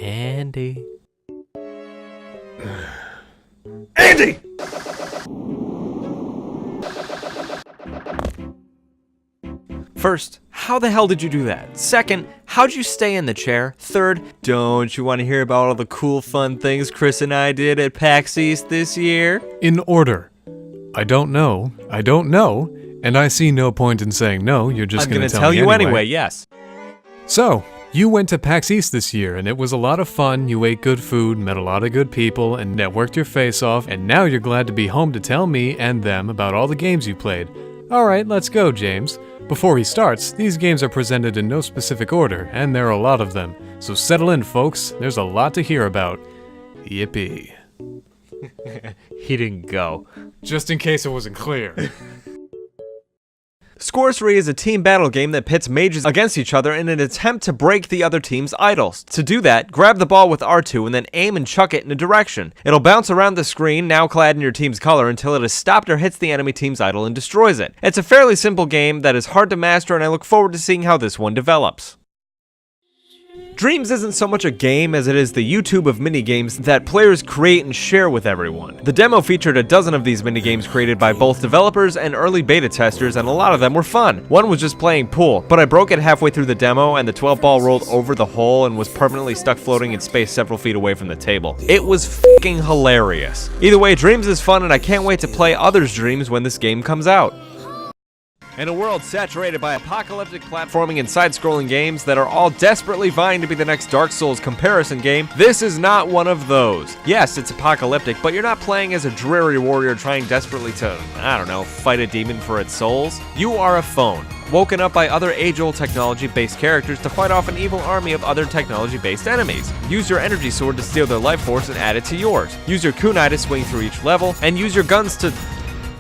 Andy. Andy! First, how the hell did you do that? Second, how'd you stay in the chair? Third, don't you want to hear about all the cool fun things Chris and I did at PAX East this year? In order. I don't know, and I see no point in saying no, you're just going to tell me you anyway. Yes. So, you went to PAX East this year, and it was a lot of fun. You ate good food, met a lot of good people, and networked your face off, and now you're glad to be home to tell me and them about all the games you played. Alright, let's go, James. Before he starts, these games are presented in no specific order, and there are a lot of them. So settle in, folks. There's a lot to hear about. Yippee. He didn't go. Just in case it wasn't clear. Sorcery is a team battle game that pits mages against each other in an attempt to break the other team's idols. To do that, grab the ball with R2 and then aim and chuck it in a direction. It'll bounce around the screen, now clad in your team's color, until it is stopped or hits the enemy team's idol and destroys it. It's a fairly simple game that is hard to master, and I look forward to seeing how this one develops. Dreams isn't so much a game as it is the YouTube of minigames that players create and share with everyone. The demo featured a dozen of these minigames created by both developers and early beta testers, and a lot of them were fun. One was just playing pool, but I broke it halfway through the demo and the 12 ball rolled over the hole and was permanently stuck floating in space several feet away from the table. It was f***ing hilarious. Either way, Dreams is fun and I can't wait to play others' Dreams when this game comes out. In a world saturated by apocalyptic platforming and side-scrolling games that are all desperately vying to be the next Dark Souls comparison game, this is not one of those. Yes, it's apocalyptic, but you're not playing as a dreary warrior trying desperately to, I don't know, fight a demon for its souls. You are a phone, woken up by other age-old technology-based characters to fight off an evil army of other technology-based enemies. Use your energy sword to steal their life force and add it to yours. Use your kunai to swing through each level, and use your guns to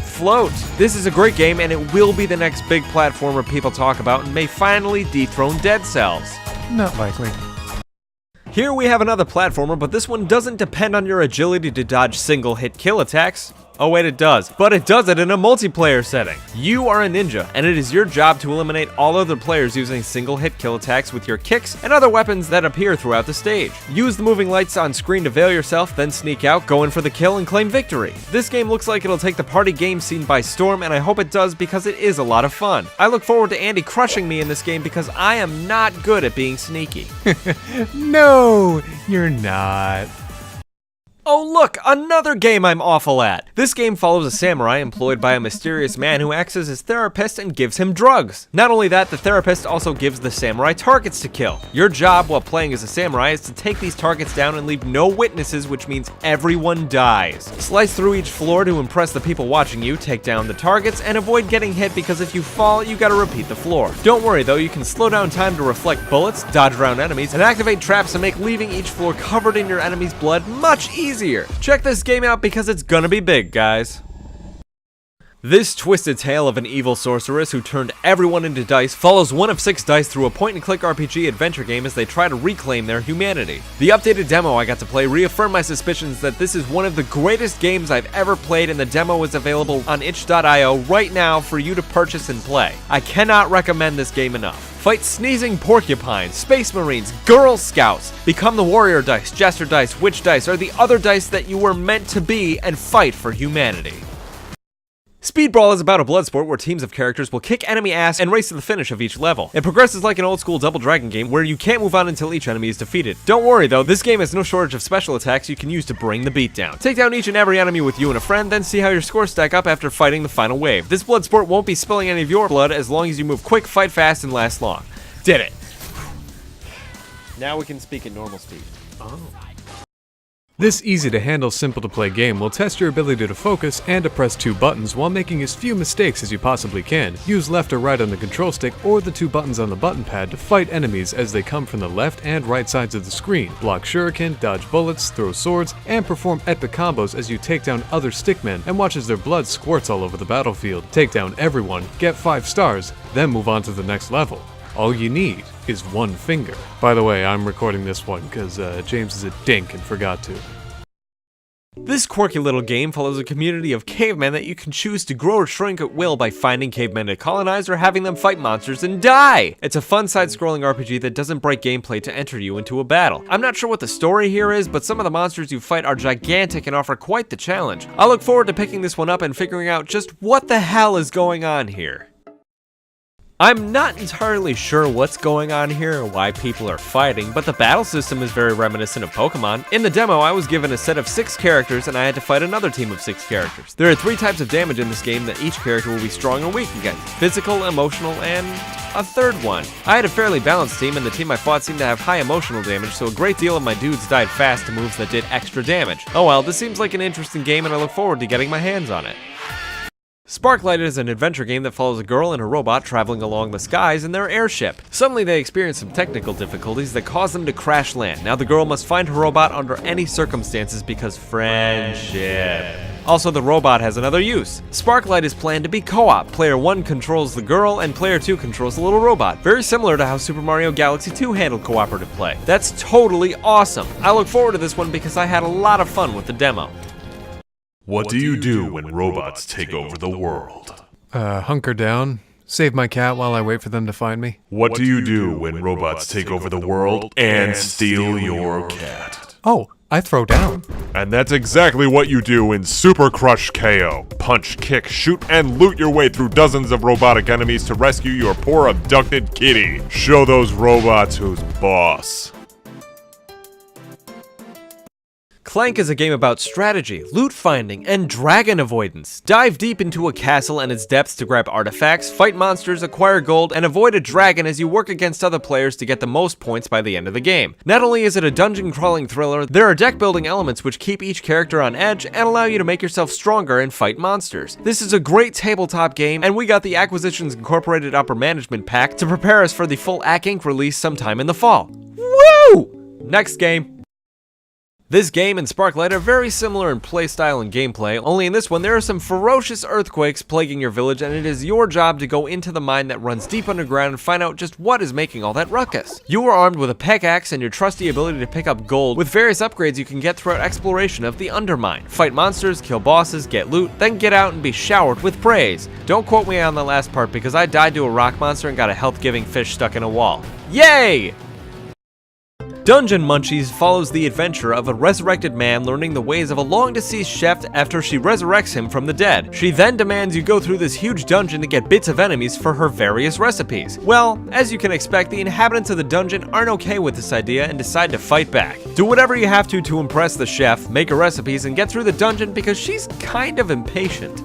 float. This is a great game, and it will be the next big platformer people talk about and may finally dethrone Dead Cells. Not likely. Here we have another platformer, but this one doesn't depend on your agility to dodge single-hit kill attacks. Oh wait, it does. But it does it in a multiplayer setting. You are a ninja, and it is your job to eliminate all other players using single-hit kill attacks with your kicks and other weapons that appear throughout the stage. Use the moving lights on screen to veil yourself, then sneak out, go in for the kill, and claim victory. This game looks like it'll take the party game scene by storm, and I hope it does because it is a lot of fun. I look forward to Andy crushing me in this game because I am not good at being sneaky. No, you're not. Oh look, another game I'm awful at! This game follows a samurai employed by a mysterious man who acts as his therapist and gives him drugs. Not only that, the therapist also gives the samurai targets to kill. Your job while playing as a samurai is to take these targets down and leave no witnesses, which means everyone dies. Slice through each floor to impress the people watching you, take down the targets, and avoid getting hit because if you fall, you gotta repeat the floor. Don't worry though, you can slow down time to reflect bullets, dodge around enemies, and activate traps to make leaving each floor covered in your enemy's blood much easier. Check this game out because it's gonna be big, guys. This twisted tale of an evil sorceress who turned everyone into dice follows one of 6 dice through a point-and-click RPG adventure game as they try to reclaim their humanity. The updated demo I got to play reaffirmed my suspicions that this is one of the greatest games I've ever played, and the demo is available on itch.io right now for you to purchase and play. I cannot recommend this game enough. Fight sneezing porcupines, space marines, Girl Scouts, become the warrior dice, jester dice, witch dice, or the other dice that you were meant to be, and fight for humanity. Speed Brawl is about a blood sport where teams of characters will kick enemy ass and race to the finish of each level. It progresses like an old school Double Dragon game where you can't move on until each enemy is defeated. Don't worry though, this game has no shortage of special attacks you can use to bring the beat down. Take down each and every enemy with you and a friend, then see how your scores stack up after fighting the final wave. This blood sport won't be spilling any of your blood as long as you move quick, fight fast, and last long. Did it! Now we can speak at normal speed. Oh. This easy-to-handle, simple-to-play game will test your ability to focus and to press 2 buttons while making as few mistakes as you possibly can. Use left or right on the control stick or the 2 buttons on the button pad to fight enemies as they come from the left and right sides of the screen. Block shuriken, dodge bullets, throw swords, and perform epic combos as you take down other stickmen and watch as their blood squirts all over the battlefield. Take down everyone, get 5 stars, then move on to the next level. All you need is 1 finger. By the way, I'm recording this one because James is a dink and forgot to. This quirky little game follows a community of cavemen that you can choose to grow or shrink at will by finding cavemen to colonize or having them fight monsters and die! It's a fun side-scrolling RPG that doesn't break gameplay to enter you into a battle. I'm not sure what the story here is, but some of the monsters you fight are gigantic and offer quite the challenge. I look forward to picking this one up and figuring out just what the hell is going on here. I'm not entirely sure what's going on here or why people are fighting, but the battle system is very reminiscent of Pokemon. In the demo, I was given a set of 6 characters and I had to fight another team of 6 characters. There are 3 types of damage in this game that each character will be strong or weak against: physical, emotional, and a third one. I had a fairly balanced team, and the team I fought seemed to have high emotional damage, so a great deal of my dudes died fast to moves that did extra damage. Oh well, this seems like an interesting game and I look forward to getting my hands on it. Sparklight is an adventure game that follows a girl and a robot traveling along the skies in their airship. Suddenly they experience some technical difficulties that cause them to crash land. Now the girl must find her robot under any circumstances because friendship. Also, the robot has another use. Sparklight is planned to be co-op. Player 1 controls the girl and player 2 controls the little robot. Very similar to how Super Mario Galaxy 2 handled cooperative play. That's totally awesome. I look forward to this one because I had a lot of fun with the demo. What do you do when robots take over the world? Hunker down. Save my cat while I wait for them to find me. What do you do when robots take over the world and steal your cat? Oh, I throw down. And that's exactly what you do in Super Crush KO. Punch, kick, shoot, and loot your way through dozens of robotic enemies to rescue your poor abducted kitty. Show those robots who's boss. Clank is a game about strategy, loot finding, and dragon avoidance. Dive deep into a castle and its depths to grab artifacts, fight monsters, acquire gold, and avoid a dragon as you work against other players to get the most points by the end of the game. Not only is it a dungeon crawling thriller, there are deck building elements which keep each character on edge and allow you to make yourself stronger and fight monsters. This is a great tabletop game, and we got the Acquisitions Incorporated Upper Management Pack to prepare us for the full AC Inc. release sometime in the fall. Woo! Next game. This game and Sparklight are very similar in playstyle and gameplay, only in this one there are some ferocious earthquakes plaguing your village and it is your job to go into the mine that runs deep underground and find out just what is making all that ruckus. You are armed with a pickaxe and your trusty ability to pick up gold with various upgrades you can get throughout exploration of the undermine. Fight monsters, kill bosses, get loot, then get out and be showered with praise. Don't quote me on the last part because I died to a rock monster and got a health-giving fish stuck in a wall. Yay! Dungeon Munchies follows the adventure of a resurrected man learning the ways of a long-deceased chef after she resurrects him from the dead. She then demands you go through this huge dungeon to get bits of enemies for her various recipes. Well, as you can expect, the inhabitants of the dungeon aren't okay with this idea and decide to fight back. Do whatever you have to impress the chef, make her recipes, and get through the dungeon because she's kind of impatient.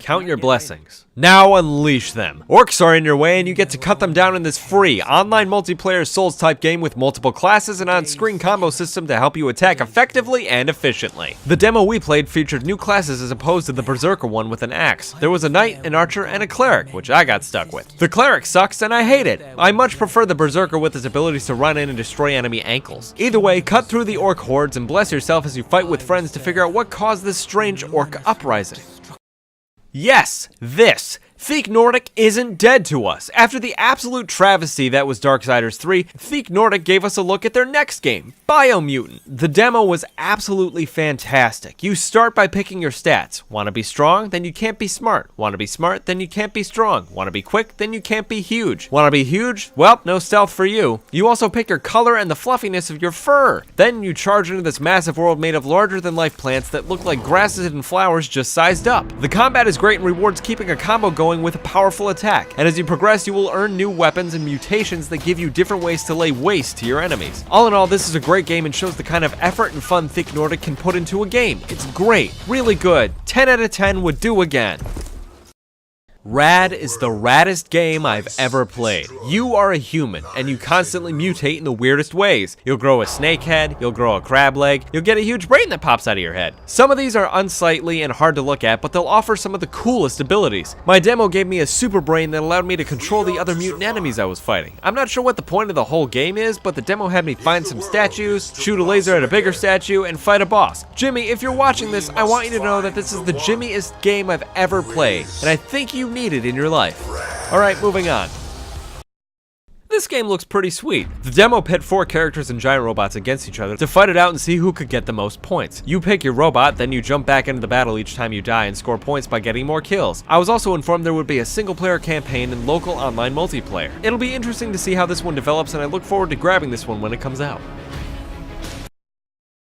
Count your blessings. Now unleash them. Orcs are in your way and you get to cut them down in this free, online multiplayer Souls-type game with multiple classes and on-screen combo system to help you attack effectively and efficiently. The demo we played featured new classes as opposed to the Berserker one with an axe. There was a knight, an archer, and a cleric, which I got stuck with. The cleric sucks and I hate it. I much prefer the Berserker with his abilities to run in and destroy enemy ankles. Either way, cut through the orc hordes and bless yourself as you fight with friends to figure out what caused this strange orc uprising. Yes, this. Theek Nordic isn't dead to us. After the absolute travesty that was Darksiders 3, Theek Nordic gave us a look at their next game, Biomutant. The demo was absolutely fantastic. You start by picking your stats. Want to be strong? Then you can't be smart. Want to be smart? Then you can't be strong. Want to be quick? Then you can't be huge. Want to be huge? Well, no stealth for you. You also pick your color and the fluffiness of your fur. Then you charge into this massive world made of larger-than-life plants that look like grasses and flowers just sized up. The combat is great and rewards keeping a combo going with a powerful attack, and as you progress you will earn new weapons and mutations that give you different ways to lay waste to your enemies. All in all, this is a great game and shows the kind of effort and fun Theek Nordic can put into a game. It's great, really good, 10 out of 10 would do again. Rad is the raddest game I've ever played. You are a human, and you constantly mutate in the weirdest ways. You'll grow a snake head, you'll grow a crab leg, you'll get a huge brain that pops out of your head. Some of these are unsightly and hard to look at, but they'll offer some of the coolest abilities. My demo gave me a super brain that allowed me to control the other mutant enemies I was fighting. I'm not sure what the point of the whole game is, but the demo had me find some statues, shoot a laser at a bigger statue, and fight a boss. Jimmy, if you're watching this, I want you to know that this is the Jimmiest game I've ever played, and I think you need it in your life. Alright, moving on. this game looks pretty sweet. The demo pit 4 characters and giant robots against each other to fight it out and see who could get the most points. You pick your robot, then you jump back into the battle each time you die and score points by getting more kills. I was also informed there would be a single player campaign and local online multiplayer. It'll be interesting to see how this one develops, and I look forward to grabbing this one when it comes out.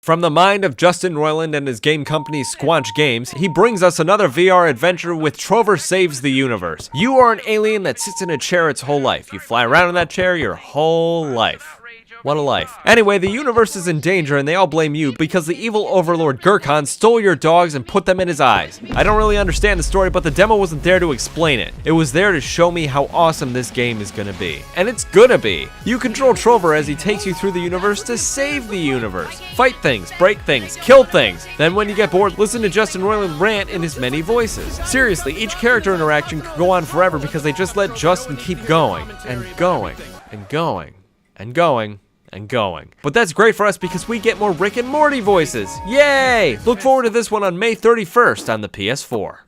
From the mind of Justin Roiland and his game company Squanch Games, he brings us another VR adventure with Trover Saves the Universe. You are an alien that sits in a chair its whole life. You fly around in that chair your whole life. What a life. Anyway, the universe is in danger and they all blame you because the evil overlord Gurkhan stole your dogs and put them in his eyes. I don't really understand the story, but the demo wasn't there to explain it. It was there to show me how awesome this game is gonna be. And it's gonna be. You control Trover as he takes you through the universe to save the universe. Fight things, break things, kill things. Then when you get bored, listen to Justin Roiland rant in his many voices. Seriously, each character interaction could go on forever because they just let Justin keep going and going and going and going and going. But that's great for us because we get more Rick and Morty voices. Yay! Look forward to this one on May 31st on the PS4.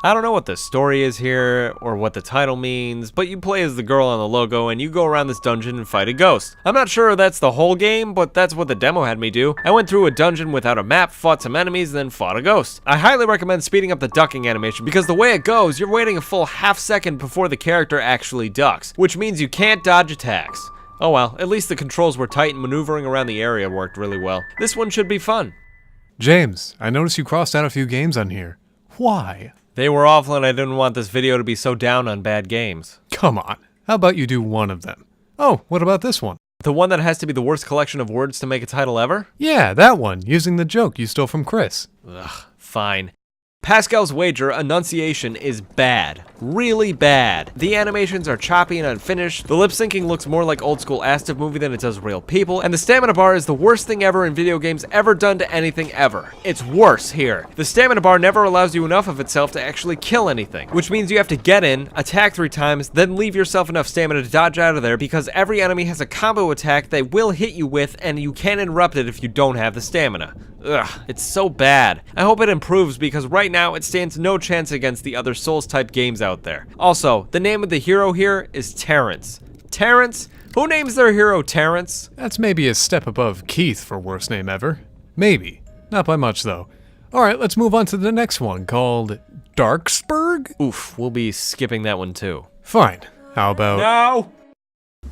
I don't know what the story is here or what the title means, but you play as the girl on the logo and you go around this dungeon and fight a ghost. I'm not sure that's the whole game, but that's what the demo had me do. I went through a dungeon without a map, fought some enemies, and then fought a ghost. I highly recommend speeding up the ducking animation because the way it goes, you're waiting a full half second before the character actually ducks, which means you can't dodge attacks. Oh well, at least the controls were tight and maneuvering around the area worked really well. This one should be fun. James, I noticed you crossed out a few games on here. Why? They were awful and I didn't want this video to be so down on bad games. Come on, how about you do one of them? Oh, what about this one? The one that has to be the worst collection of words to make a title ever? Yeah, that one, using the joke you stole from Chris. Ugh, fine. Pascal's Wager Enunciation is bad. Really bad. The animations are choppy and unfinished, the lip syncing looks more like old school Astiv movie than it does real people, and the stamina bar is the worst thing ever in video games ever done to anything ever. It's worse here. The stamina bar never allows you enough of itself to actually kill anything, which means you have to get in, attack 3 times, then leave yourself enough stamina to dodge out of there because every enemy has a combo attack they will hit you with and you can't interrupt it if you don't have the stamina. Ugh, it's so bad. I hope it improves because right now it stands no chance against the other Souls-type games out there. Also, the name of the hero here is Terrence. Terrence? Who names their hero Terrence? That's maybe a step above Keith for worst name ever. Maybe. Not by much though. Alright, let's move on to the next one called Darksburg? Oof, we'll be skipping that one too. Fine. How about... No!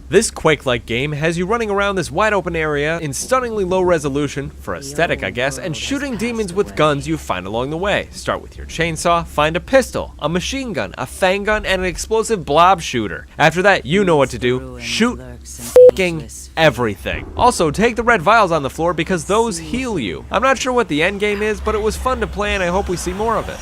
This Quake-like game has you running around this wide open area in stunningly low resolution, for aesthetic I guess, and shooting demons with guns you find along the way. Start with your chainsaw, find a pistol, a machine gun, a fang gun, and an explosive blob shooter. After that, you know what to do. Shoot f***ing everything. Also, take the red vials on the floor because those heal you. I'm not sure what the end game is, but it was fun to play and I hope we see more of it.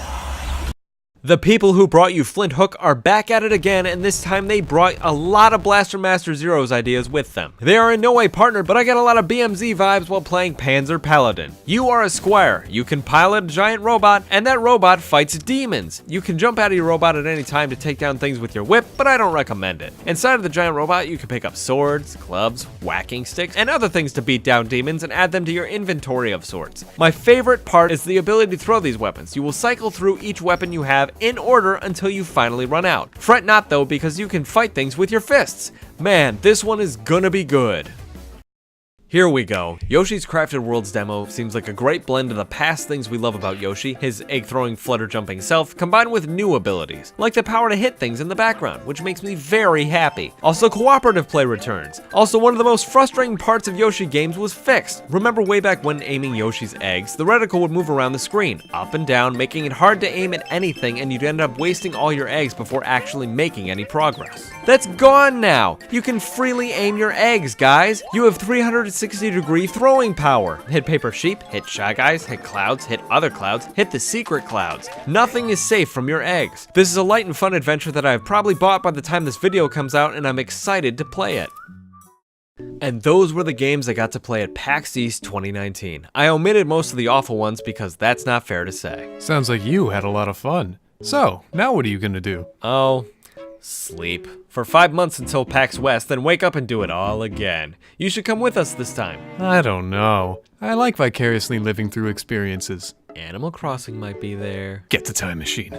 The people who brought you Flint Hook are back at it again, and this time they brought a lot of Blaster Master Zero's ideas with them. They are in no way partnered, but I get a lot of BMZ vibes while playing Panzer Paladin. You are a squire, you can pilot a giant robot, and that robot fights demons. You can jump out of your robot at any time to take down things with your whip, but I don't recommend it. Inside of the giant robot, you can pick up swords, clubs, whacking sticks, and other things to beat down demons and add them to your inventory of sorts. My favorite part is the ability to throw these weapons. You will cycle through each weapon you have in order until you finally run out. Fret not though, because you can fight things with your fists. Man, this one is gonna be good. Here we go. Yoshi's Crafted Worlds demo seems like a great blend of the past things we love about Yoshi, his egg-throwing, flutter-jumping self, combined with new abilities, like the power to hit things in the background, which makes me very happy. Also, cooperative play returns. Also, one of the most frustrating parts of Yoshi games was fixed. Remember way back when aiming Yoshi's eggs, the reticle would move around the screen, up and down, making it hard to aim at anything, and you'd end up wasting all your eggs before actually making any progress. That's gone now! You can freely aim your eggs, guys! You have 360-degree throwing power. Hit paper sheep, hit shy guys, hit clouds, hit other clouds, hit the secret clouds. Nothing is safe from your eggs. This is a light and fun adventure that I've probably bought by the time this video comes out, and I'm excited to play it. And those were the games I got to play at PAX East 2019. I omitted most of the awful ones because that's not fair to say. Sounds like you had a lot of fun. So, now what are you gonna do? Oh, sleep. For 5 months until PAX West, then wake up and do it all again. You should come with us this time. I don't know. I like vicariously living through experiences. Animal Crossing might be there. Get the time machine.